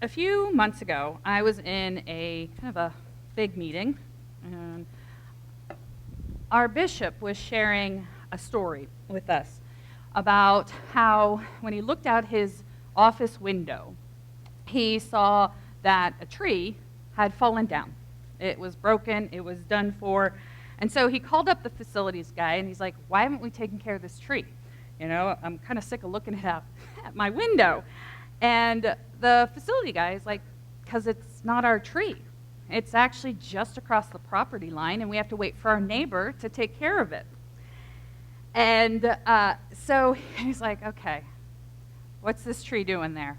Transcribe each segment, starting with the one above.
A few months ago, I was in a kind of a big meeting, and our bishop was sharing a story with us about how when he looked out his office window, he saw that a tree had fallen down. It was broken, it was done for, and so he called up the facilities guy and he's like, "Why haven't we taken care of this tree? You know, I'm kind of sick of looking at my window." And the facility guy is like, "Because it's not our tree. It's actually just across the property line, and we have to wait for our neighbor to take care of it." And so he's like, "Okay, what's this tree doing there?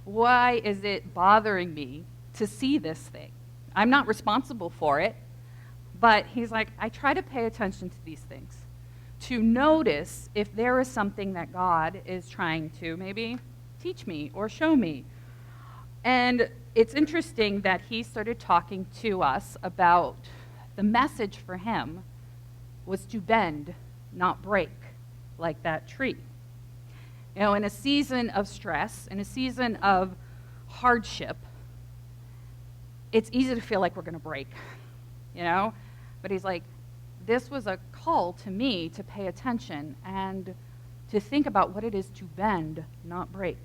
Why is it bothering me to see this thing? I'm not responsible for it." But he's like, "I try to pay attention to these things, to notice if there is something that God is trying to maybe teach me or show me." And it's interesting that he started talking to us about the message for him was to bend, not break, like that tree. You know, in a season of stress, in a season of hardship, it's easy to feel like we're going to break, you know? But he's like, this was a call to me to pay attention and to think about what it is to bend, not break.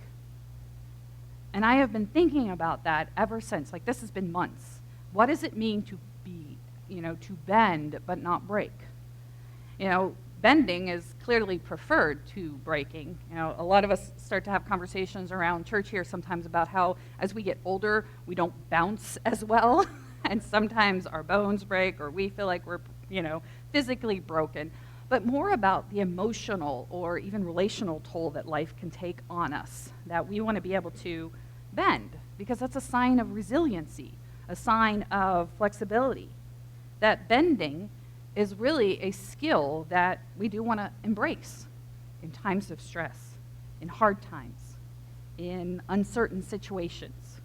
And I have been thinking about that ever since. Like, this has been months. What does it mean to be, to bend but not break? Bending is clearly preferred to breaking. A lot of us start to have conversations around church here sometimes about how as we get older, we don't bounce as well. And sometimes our bones break or we feel like we're, physically broken. But more about the emotional or even relational toll that life can take on us, that we want to be able to bend, because that's a sign of resiliency, a sign of flexibility. That bending is really a skill that we do want to embrace in times of stress, in hard times, in uncertain situations.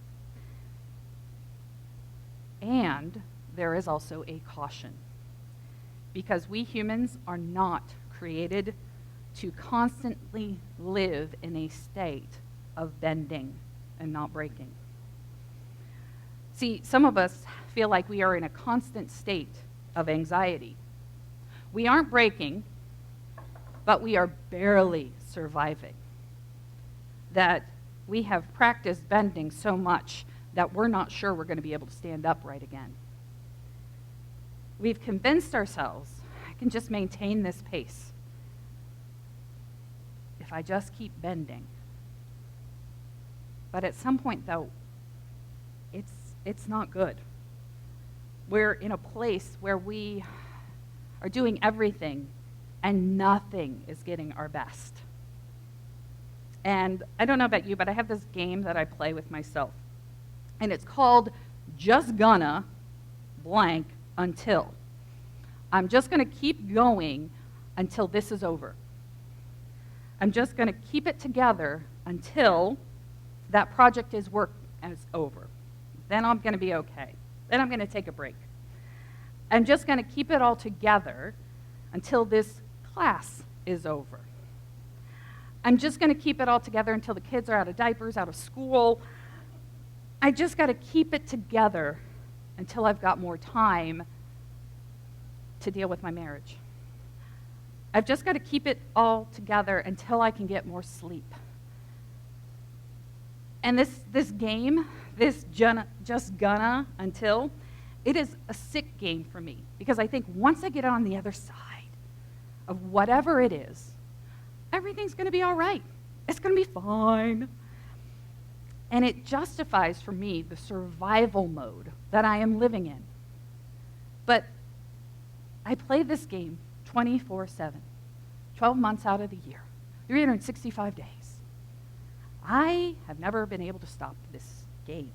And there is also a caution, because we humans are not created to constantly live in a state of bending and not breaking. See, some of us feel like we are in a constant state of anxiety. We aren't breaking, but we are barely surviving. That we have practiced bending so much that we're not sure we're going to be able to stand upright again. We've convinced ourselves, I can just maintain this pace if I just keep bending. But at some point, though, it's not good. We're in a place where we are doing everything and nothing is getting our best. And I don't know about you, but I have this game that I play with myself. And it's called Just Gonna Blank Until. I'm just going to keep going until this is over. I'm just going to keep it together until that project is over. Then I'm going to be okay. Then I'm going to take a break. I'm just going to keep it all together until this class is over. I'm just going to keep it all together until the kids are out of diapers, out of school. I just got to keep it together until I've got more time to deal with my marriage. I've just got to keep it all together until I can get more sleep. And this game, this just gonna until, it is a sick game for me, because I think once I get on the other side of whatever it is, everything's going to be all right. It's going to be fine. And it justifies for me the survival mode that I am living in. But I play this game 24/7, 12 months out of the year, 365 days. I have never been able to stop this game.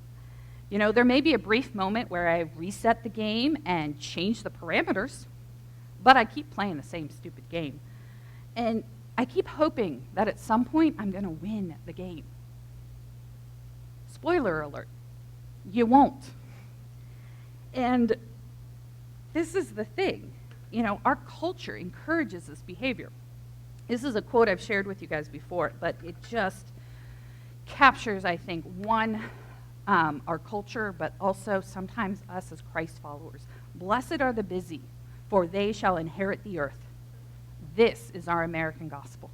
There may be a brief moment where I reset the game and change the parameters, but I keep playing the same stupid game. And I keep hoping that at some point I'm going to win the game. Spoiler alert, you won't. And this is the thing. Our culture encourages this behavior. This is a quote I've shared with you guys before, but it just captures, I think, one our culture, but also sometimes us as Christ followers. Blessed are the busy, for they shall inherit the earth. This is our American gospel.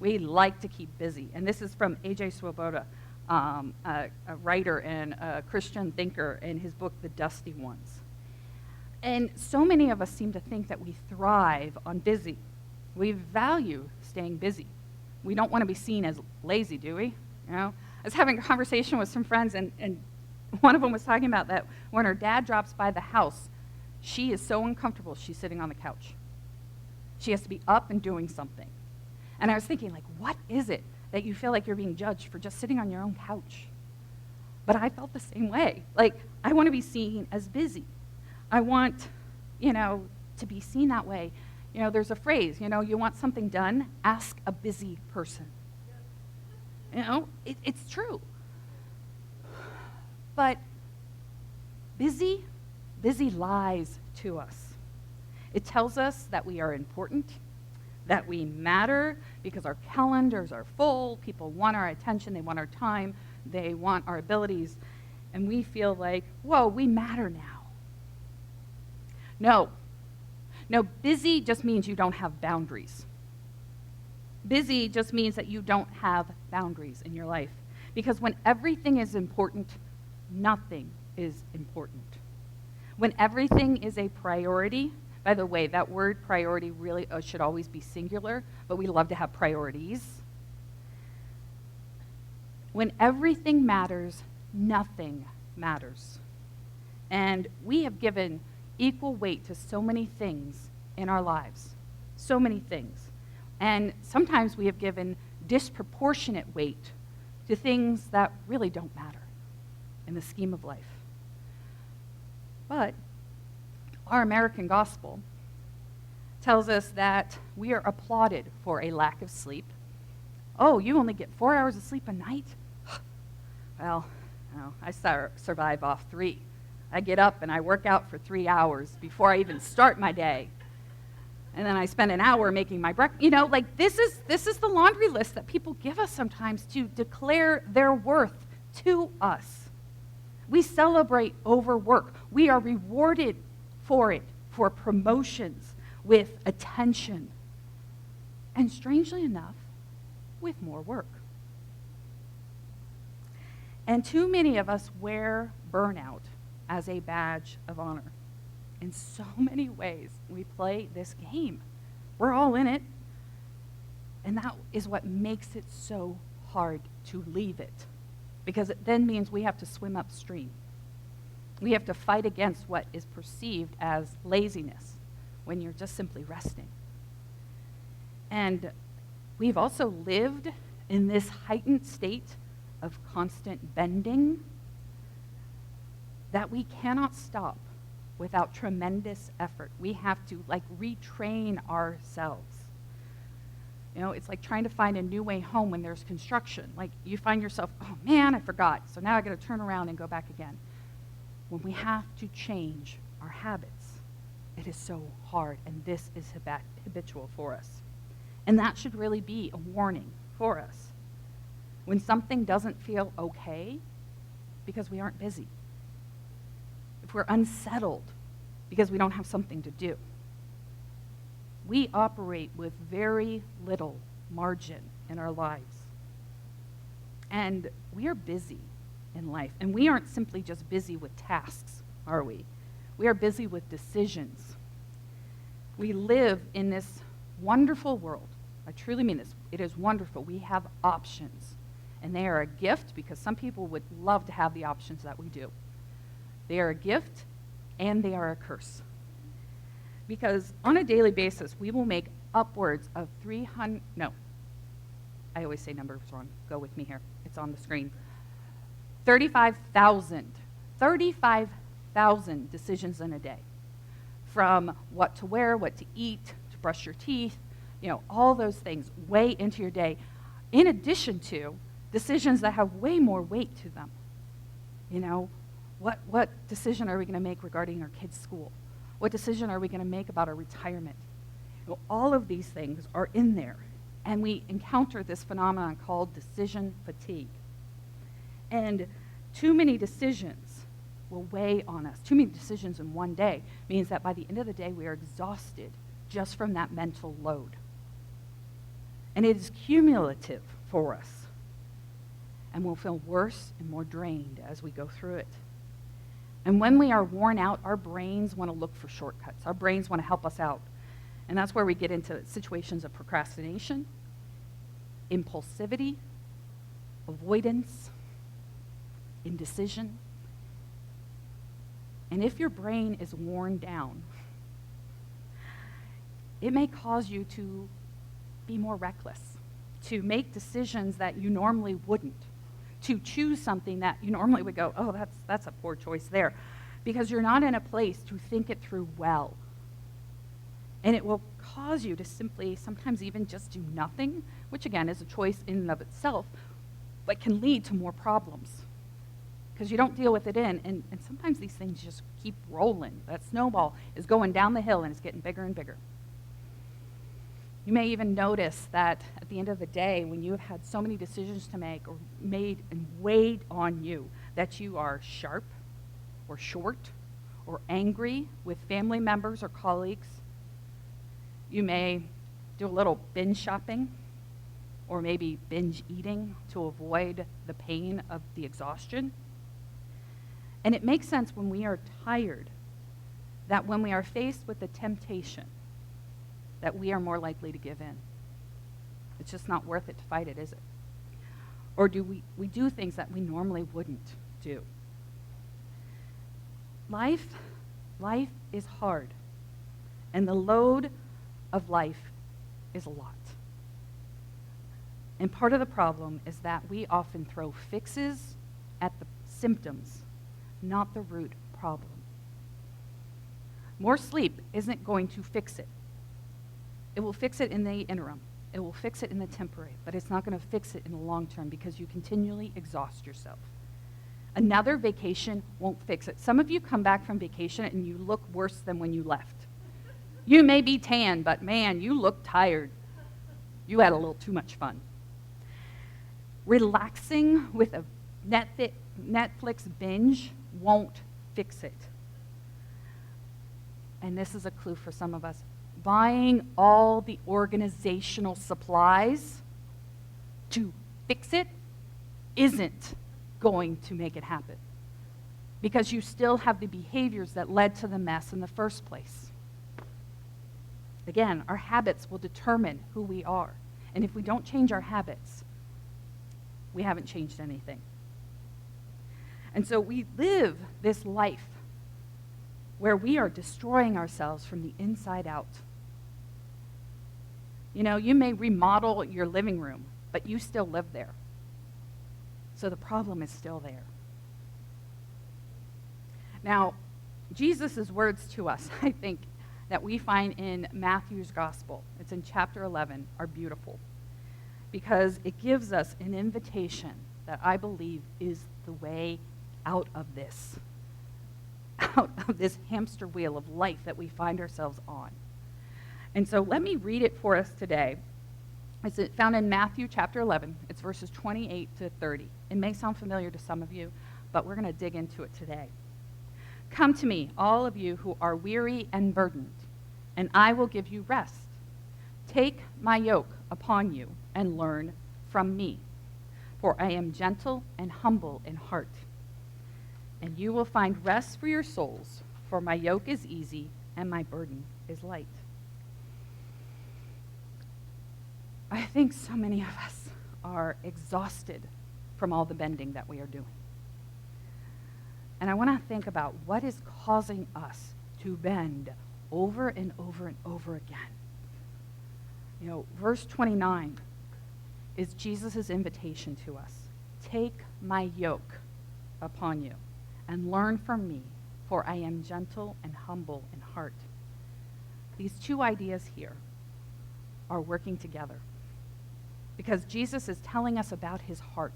We like to keep busy. And this is from A.J. Swoboda, a writer and a Christian thinker, in his book, The Dusty Ones. And so many of us seem to think that we thrive on busy. We value staying busy. We don't want to be seen as lazy, do we? You know? I was having a conversation with some friends, and one of them was talking about that when her dad drops by the house, she is so uncomfortable she's sitting on the couch. She has to be up and doing something. And I was thinking, like, what is it that you feel like you're being judged for just sitting on your own couch? But I felt the same way. Like, I want to be seen as busy. I want, to be seen that way. There's a phrase, you want something done, ask a busy person. It's true. But busy lies to us. It tells us that we are important, that we matter because our calendars are full, people want our attention, they want our time, they want our abilities, and we feel like, whoa, we matter now. No, busy just means you don't have boundaries. Busy just means that you don't have boundaries in your life. Because when everything is important, nothing is important. When everything is a priority, by the way, that word priority really should always be singular, but we love to have priorities. When everything matters, nothing matters. And we have given equal weight to so many things in our lives, so many things. And sometimes we have given disproportionate weight to things that really don't matter in the scheme of life. But our American gospel tells us that we are applauded for a lack of sleep. Oh, you only get 4 hours of sleep a night? Well, no, I survive off 3. I get up and I work out for 3 hours before I even start my day. And then I spend an hour making my breakfast. This is the laundry list that people give us sometimes to declare their worth to us. We celebrate overwork. We are rewarded for it, for promotions, with attention. And strangely enough, with more work. And too many of us wear burnout as a badge of honor. In so many ways, we play this game. We're all in it. And that is what makes it so hard to leave it. Because it then means we have to swim upstream. We have to fight against what is perceived as laziness when you're just simply resting. And we've also lived in this heightened state of constant bending that we cannot stop without tremendous effort. We have to retrain ourselves. It's like trying to find a new way home when there's construction. Like you find yourself, oh man, I forgot. So now I got to turn around and go back again. When we have to change our habits, it is so hard, and this is habitual for us. And that should really be a warning for us. When something doesn't feel okay, because we aren't busy. If we're unsettled because we don't have something to do. We operate with very little margin in our lives. And we are busy in life. And we aren't simply just busy with tasks, are we? We are busy with decisions. We live in this wonderful world. I truly mean this. It is wonderful. We have options. And they are a gift because some people would love to have the options that we do. They are a gift and they are a curse. Because on a daily basis, we will make upwards of 300, no, I always say numbers wrong. Go with me here. It's on the screen. 35,000 decisions in a day. From what to wear, what to eat, to brush your teeth, all those things way into your day. In addition to decisions that have way more weight to them. What decision are we going to make regarding our kids' school? What decision are we going to make about our retirement? All of these things are in there. And we encounter this phenomenon called decision fatigue. And Too many decisions will weigh on us. Too many decisions in one day means that by the end of the day, we are exhausted just from that mental load. And it is cumulative for us. And we'll feel worse and more drained as we go through it. And when we are worn out, our brains want to look for shortcuts. Our brains want to help us out. And that's where we get into situations of procrastination, impulsivity, avoidance, indecision. And if your brain is worn down, it may cause you to be more reckless, to make decisions that you normally wouldn't, to choose something that you normally would go, oh, that's a poor choice there, because you're not in a place to think it through well. And it will cause you to simply, sometimes even just do nothing, which again is a choice in and of itself, but can lead to more problems because you don't deal with it and sometimes these things just keep rolling. That snowball is going down the hill and it's getting bigger and bigger. You may even notice that at the end of the day, when you have had so many decisions to make or made and weighed on you, that you are sharp or short or angry with family members or colleagues. You may do a little binge shopping or maybe binge eating to avoid the pain of the exhaustion. And it makes sense when we are tired that when we are faced with the temptation that we are more likely to give in. It's just not worth it to fight it, is it? Or do we do things that we normally wouldn't do? Life is hard, and the load of life is a lot. And part of the problem is that we often throw fixes at the symptoms, not the root problem. More sleep isn't going to fix it. It will fix it in the interim. It will fix it in the temporary, but it's not going to fix it in the long term because you continually exhaust yourself. Another vacation won't fix it. Some of you come back from vacation and you look worse than when you left. You may be tan, but man, you look tired. You had a little too much fun. Relaxing with a Netflix binge won't fix it. And this is a clue for some of us. Buying all the organizational supplies to fix it isn't going to make it happen because you still have the behaviors that led to the mess in the first place. Again, our habits will determine who we are. And if we don't change our habits, we haven't changed anything. And so we live this life where we are destroying ourselves from the inside out. You know, you may remodel your living room, but you still live there. So the problem is still there. Now, Jesus' words to us, I think, that we find in Matthew's gospel, it's in chapter 11, are beautiful because it gives us an invitation that I believe is the way out of this hamster wheel of life that we find ourselves on. And so let me read it for us today. It's found in Matthew chapter 11. It's verses 28 to 30. It may sound familiar to some of you, but we're going to dig into it today. Come to me, all of you who are weary and burdened, and I will give you rest. Take my yoke upon you and learn from me, for I am gentle and humble in heart. And you will find rest for your souls, for my yoke is easy and my burden is light. I think so many of us are exhausted from all the bending that we are doing. And I want to think about what is causing us to bend over and over and over again. You know, verse 29 is Jesus' invitation to us. Take my yoke upon you and learn from me, for I am gentle and humble in heart. These two ideas here are working together because Jesus is telling us about his heart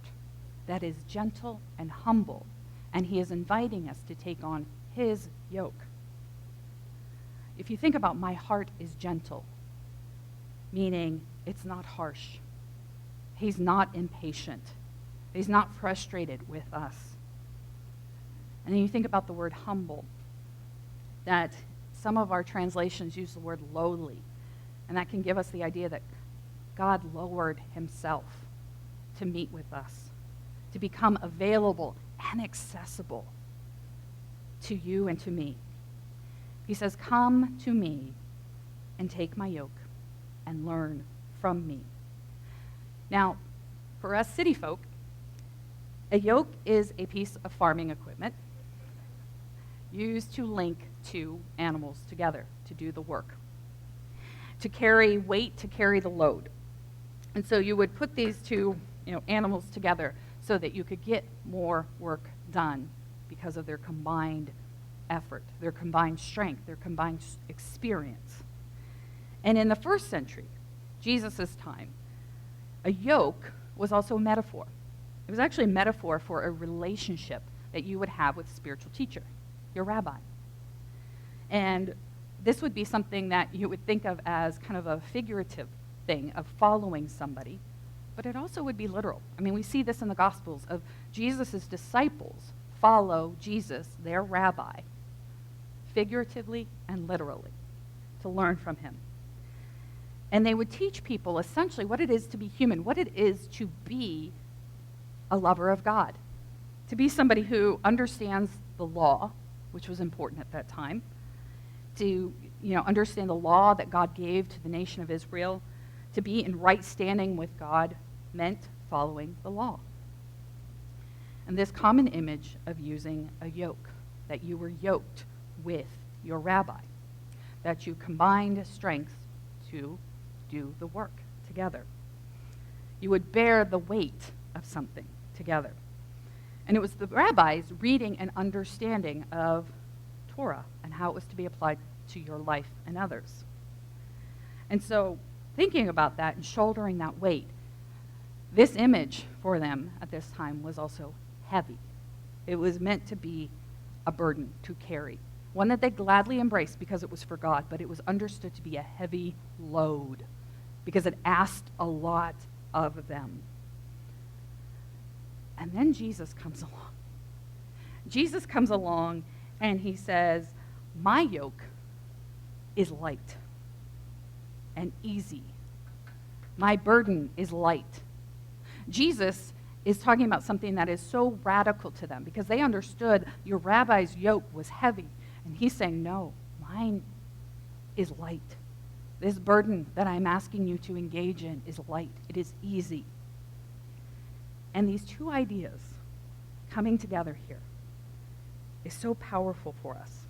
that is gentle and humble, and he is inviting us to take on his yoke. If you think about my heart is gentle, meaning it's not harsh. He's not impatient. He's not frustrated with us. And then you think about the word humble, that some of our translations use the word lowly, and that can give us the idea that God lowered himself to meet with us, to become available and accessible to you and to me. He says, "Come to me and take my yoke and learn from me." Now, for us city folk, a yoke is a piece of farming equipment used to link two animals together to do the work, to carry weight, to carry the load. And so you would put these two animals together so that you could get more work done because of their combined effort, their combined strength, their combined experience. And in the first century, Jesus' time, a yoke was also a metaphor. It was actually a metaphor for a relationship that you would have with a spiritual teacher, your rabbi. And this would be something that you would think of as kind of a figurative thing of following somebody, but it also would be literal. I mean, we see this in the Gospels of Jesus' disciples follow Jesus, their rabbi, figuratively and literally, to learn from him. And they would teach people essentially what it is to be human, what it is to be a lover of God, to be somebody who understands the law, which was important at that time, to understand the law that God gave to the nation of Israel. To be in right standing with God meant following the law. And this common image of using a yoke, that you were yoked with your rabbi, that you combined strengths to do the work together. You would bear the weight of something together. And it was the rabbis reading and understanding of Torah and how it was to be applied to your life and others. And so thinking about that and shouldering that weight, this image for them at this time was also heavy. It was meant to be a burden to carry, one that they gladly embraced because it was for God, but it was understood to be a heavy load because it asked a lot of them. And then Jesus comes along. Jesus comes along and he says, "My yoke is light and easy. My burden is light." Jesus is talking about something that is so radical to them because they understood your rabbi's yoke was heavy. And he's saying, no, mine is light. This burden that I'm asking you to engage in is light. It is easy. And these two ideas coming together here is so powerful for us.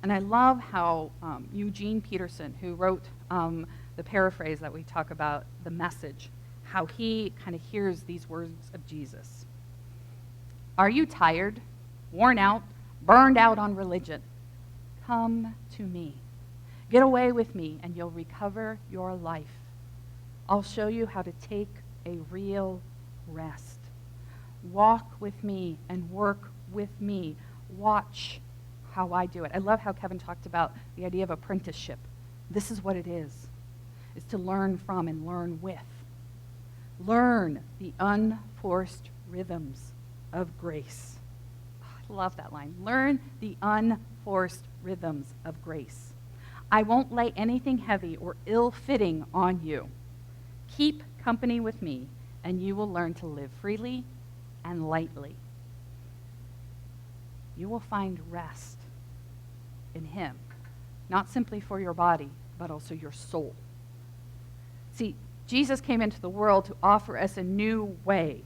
And I love how Eugene Peterson, who wrote the paraphrase that we talk about, The Message, how he kind of hears these words of Jesus. "Are you tired, worn out, burned out on religion? Come to me. Get away with me and you'll recover your life. I'll show you how to take a real rest. Walk with me and work with me. Watch how I do it." I love how Kevin talked about the idea of apprenticeship. This is what it is to learn from and learn with. Learn the unforced rhythms of grace. Oh, I love that line. Learn the unforced rhythms of grace. I won't lay anything heavy or ill-fitting on you. Keep company with me, and you will learn to live freely and lightly. You will find rest in him, not simply for your body, but also your soul. See, Jesus came into the world to offer us a new way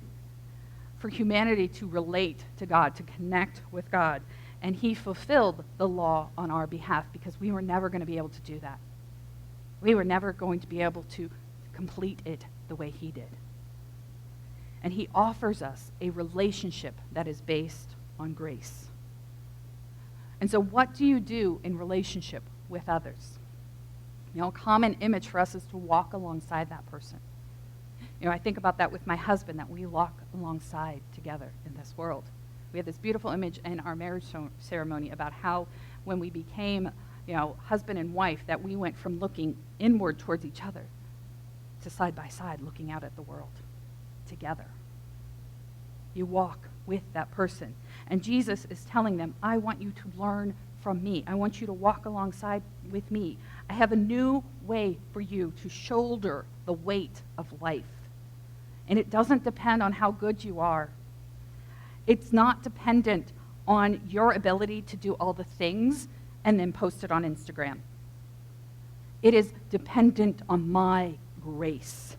for humanity to relate to God, to connect with God. And he fulfilled the law on our behalf because we were never going to be able to do that. We were never going to be able to complete it the way he did. And he offers us a relationship that is based on grace. And so what do you do in relationship with others? A common image for us is to walk alongside that person. I think about that with my husband, that we walk alongside together in this world. We had this beautiful image in our marriage ceremony about how when we became, husband and wife, that we went from looking inward towards each other to side by side looking out at the world together. You walk with that person. And Jesus is telling them, I want you to learn from me. I want you to walk alongside with me. I have a new way for you to shoulder the weight of life. And it doesn't depend on how good you are. It's not dependent on your ability to do all the things and then post it on Instagram. It is dependent on my grace.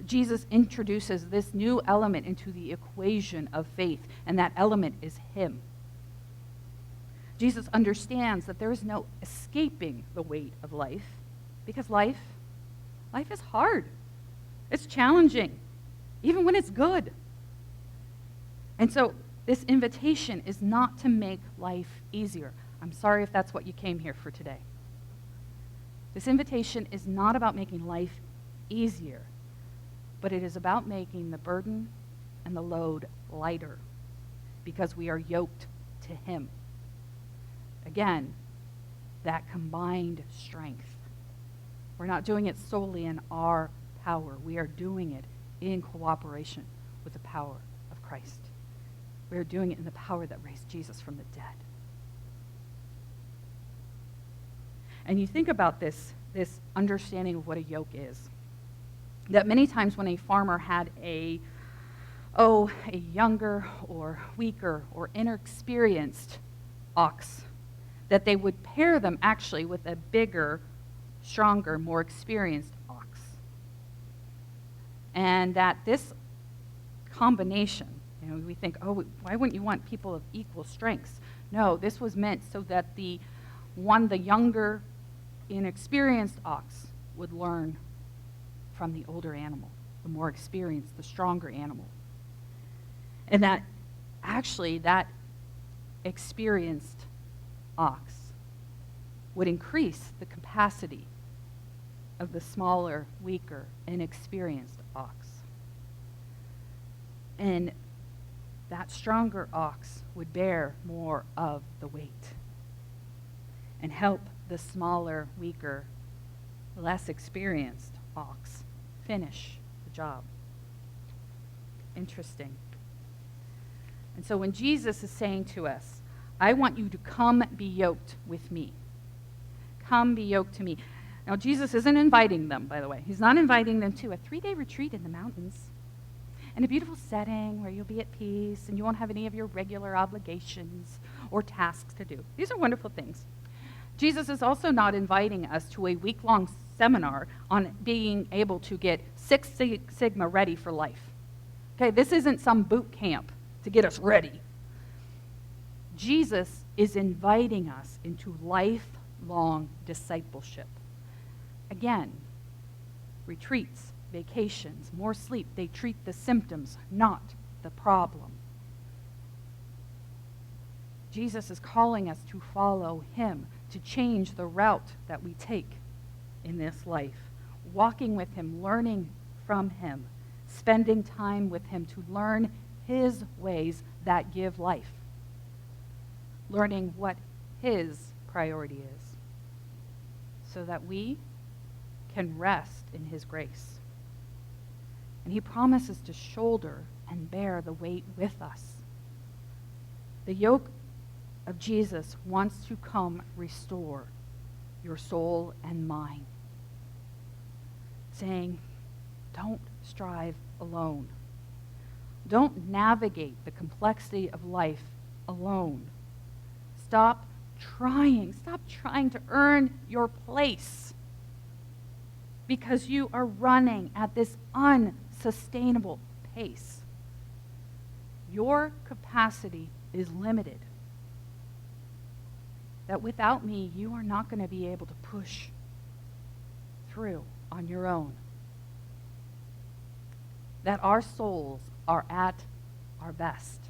Jesus introduces this new element into the equation of faith, and that element is Him. Jesus understands that there is no escaping the weight of life, because life is hard. It's challenging, even when it's good. And so this invitation is not to make life easier. I'm sorry if that's what you came here for today. This invitation is not about making life easier, but it is about making the burden and the load lighter, because we are yoked to Him. Again, that combined strength. We're not doing it solely in our power. We are doing it in cooperation with the power of Christ. We are doing it in the power that raised Jesus from the dead. And you think about this understanding of what a yoke is. That many times when a farmer had a younger or weaker or inexperienced ox, that they would pair them actually with a bigger, stronger, more experienced ox. And that this combination, we think, why wouldn't you want people of equal strengths? No, this was meant so that the younger, inexperienced ox would learn from the older animal, the more experienced, the stronger animal. And that actually that experienced ox would increase the capacity of the smaller, weaker, inexperienced ox. And that stronger ox would bear more of the weight and help the smaller, weaker, less experienced ox finish the job. Interesting. And so when Jesus is saying to us, I want you to come be yoked with me. Come be yoked to me. Now, Jesus isn't inviting them, by the way. He's not inviting them to a 3-day retreat in the mountains in a beautiful setting where you'll be at peace and you won't have any of your regular obligations or tasks to do. These are wonderful things. Jesus is also not inviting us to a week-long seminar on being able to get Six Sigma ready for life. Okay, this isn't some boot camp to get us ready. Jesus is inviting us into lifelong discipleship. Again, retreats, vacations, more sleep, they treat the symptoms, not the problem. Jesus is calling us to follow Him, to change the route that we take in this life, walking with Him, learning from Him, spending time with Him to learn His ways that give life, learning what His priority is, so that we can rest in His grace. And He promises to shoulder and bear the weight with us. The yoke of Jesus wants to come restore your soul and mind, saying, don't strive alone. Don't navigate the complexity of life alone. Stop trying to earn your place, because you are running at this unsustainable pace. Your capacity is limited. That without me, you are not going to be able to push through on your own. That our souls are at our best,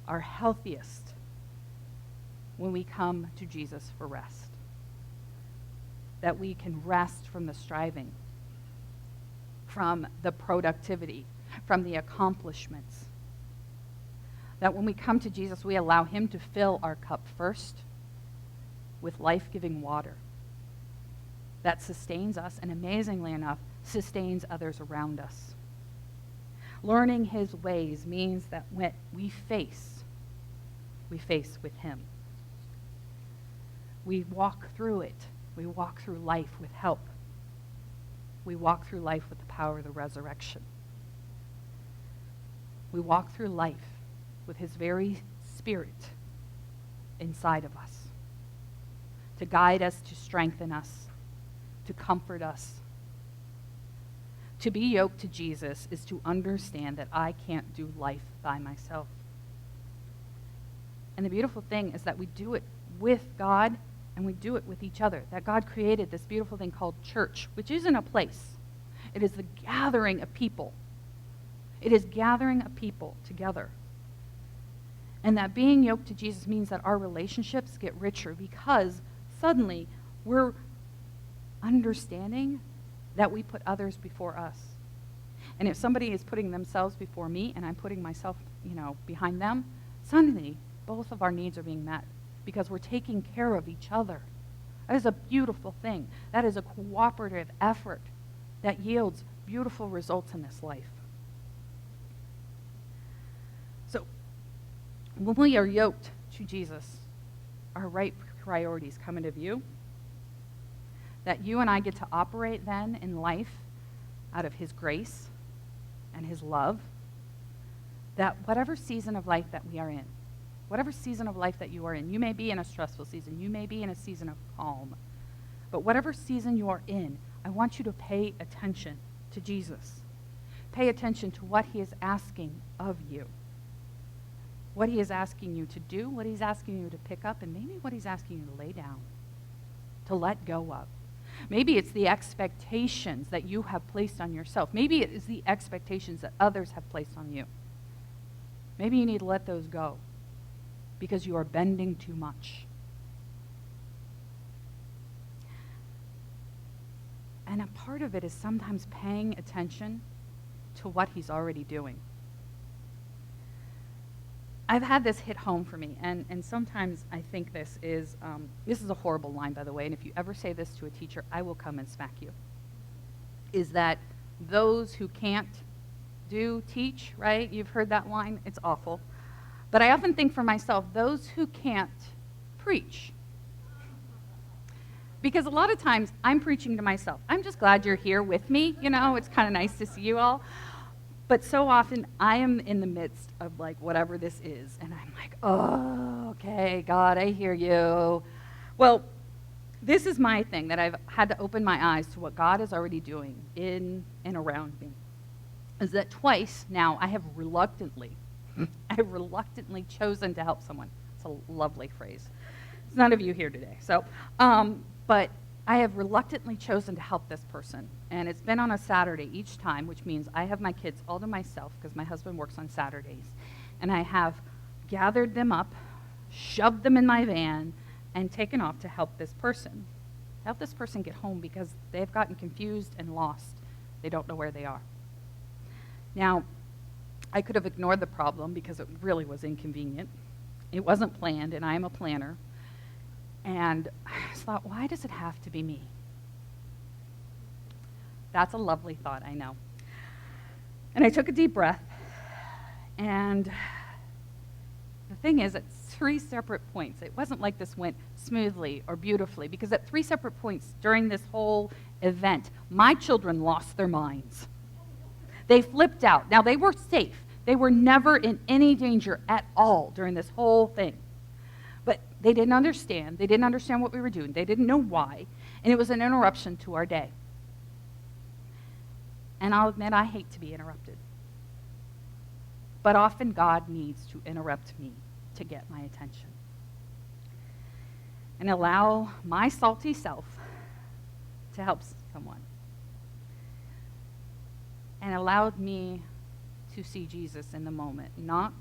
our healthiest, when we come to Jesus for rest. That we can rest from the striving, from the productivity, from the accomplishments. That when we come to Jesus, we allow Him to fill our cup first with life-giving water that sustains us and, amazingly enough, sustains others around us. Learning His ways means that when we face we face with him. We walk through it. We walk through life with help. We walk through life with the power of the resurrection. We walk through life with his very Spirit inside of us to guide us, to strengthen us, to comfort us. To be yoked to Jesus is to understand that I can't do life by myself. And the beautiful thing is that we do it with God and we do it with each other. That God created this beautiful thing called church, which isn't a place. It is the gathering of people. It is gathering of people together. And that being yoked to Jesus means that our relationships get richer because suddenly we're understanding that we put others before us. And if somebody is putting themselves before me and I'm putting myself, behind them, suddenly both of our needs are being met because we're taking care of each other. That is a beautiful thing. That is a cooperative effort that yields beautiful results in this life. So, when we are yoked to Jesus, our right priorities come into view. That you and I get to operate then in life out of his grace and his love. That whatever season of life that we are in, whatever season of life that you are in, you may be in a stressful season, you may be in a season of calm, but whatever season you are in, I want you to pay attention to Jesus. Pay attention to what he is asking of you. What he is asking you to do, what he's asking you to pick up, and maybe what he's asking you to lay down, to let go of. Maybe it's the expectations that you have placed on yourself. Maybe it is the expectations that others have placed on you. Maybe you need to let those go because you are bending too much. And a part of it is sometimes paying attention to what he's already doing. I've had this hit home for me, and sometimes I think this is a horrible line, by the way, and if you ever say this to a teacher, I will come and smack you, is that those who can't teach, right? You've heard that line. It's awful. But I often think for myself, those who can't preach. Because a lot of times I'm preaching to myself. I'm just glad you're here with me. It's kind of nice to see you all. But so often I am in the midst of whatever this is. And I'm like, oh, okay, God, I hear you. Well, this is my thing that I've had to open my eyes to what God is already doing in and around me. Is that twice now I have reluctantly chosen to help someone. It's a lovely phrase. It's none of you here today. So, but I have reluctantly chosen to help this person. And it's been on a Saturday each time, which means I have my kids all to myself because my husband works on Saturdays. And I have gathered them up, shoved them in my van, and taken off to help this person. Help this person get home because they've gotten confused and lost. They don't know where they are. Now, I could have ignored the problem because it really was inconvenient. It wasn't planned, and I am a planner. And I just thought, why does it have to be me? That's a lovely thought, I know. And I took a deep breath. And the thing is, at 3 separate points, it wasn't like this went smoothly or beautifully, because at 3 separate points during this whole event, my children lost their minds. They flipped out. Now, they were safe. They were never in any danger at all during this whole thing. But they didn't understand. They didn't understand what we were doing. They didn't know why. And it was an interruption to our day. And I'll admit, I hate to be interrupted. But often God needs to interrupt me to get my attention. And allow my salty self to help someone. And allowed me to see Jesus in the moment, not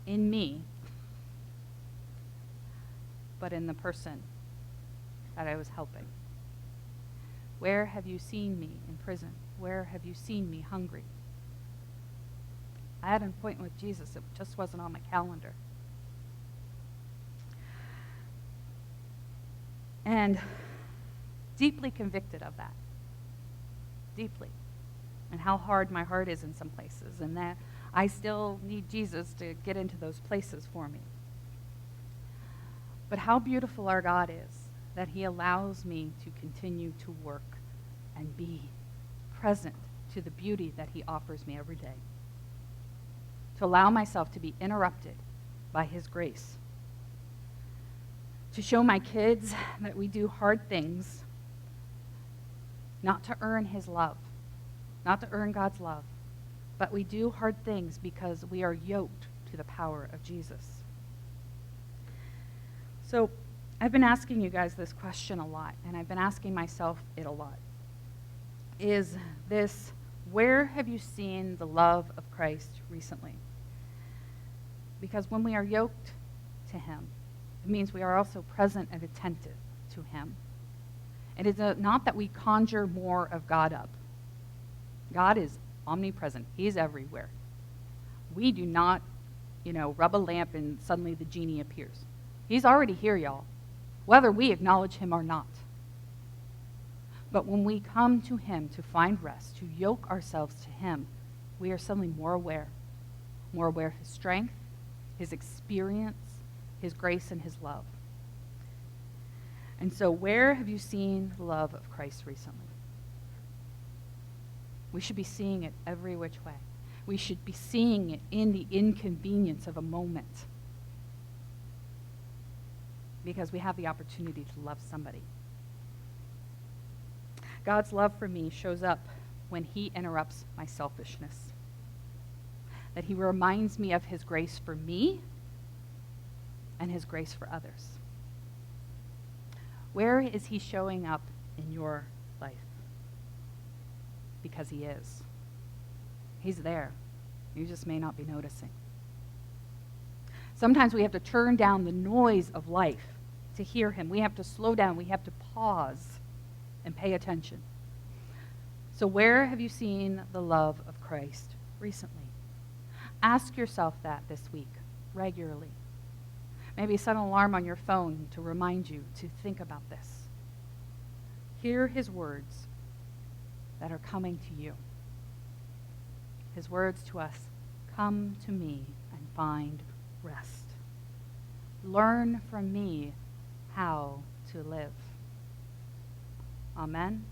in me, but in the person that I was helping. Where have you seen me in prison? Where have you seen me hungry? I had an appointment with Jesus. It just wasn't on my calendar. And deeply convicted of that. Deeply. And how hard my heart is in some places, and that I still need Jesus to get into those places for me. But how beautiful our God is that he allows me to continue to work and be present to the beauty that he offers me every day. To allow myself to be interrupted by his grace. To show my kids that we do hard things not to earn his love, not to earn God's love, but we do hard things because we are yoked to the power of Jesus. So I've been asking you guys this question a lot, and I've been asking myself it a lot. Is this, where have you seen the love of Christ recently? Because when we are yoked to him, it means we are also present and attentive to him. It is not that we conjure more of God up. God is omnipresent. He's everywhere. We do not, rub a lamp and suddenly the genie appears. He's already here, y'all, whether we acknowledge him or not. But when we come to him to find rest, to yoke ourselves to him, we are suddenly more aware of his strength, his experience, his grace, and his love. And so where have you seen the love of Christ recently? We should be seeing it every which way. We should be seeing it in the inconvenience of a moment, because we have the opportunity to love somebody. God's love for me shows up when he interrupts my selfishness. That he reminds me of his grace for me and his grace for others. Where is he showing up in your life? Because he is. He's there. You just may not be noticing. Sometimes we have to turn down the noise of life to hear him. We have to slow down. We have to pause and pay attention. So where have you seen the love of Christ recently? Ask yourself that this week, regularly. Maybe set an alarm on your phone to remind you to think about this. Hear his words that are coming to you. His words to us, come to me and find rest. Learn from me how to live. Amen.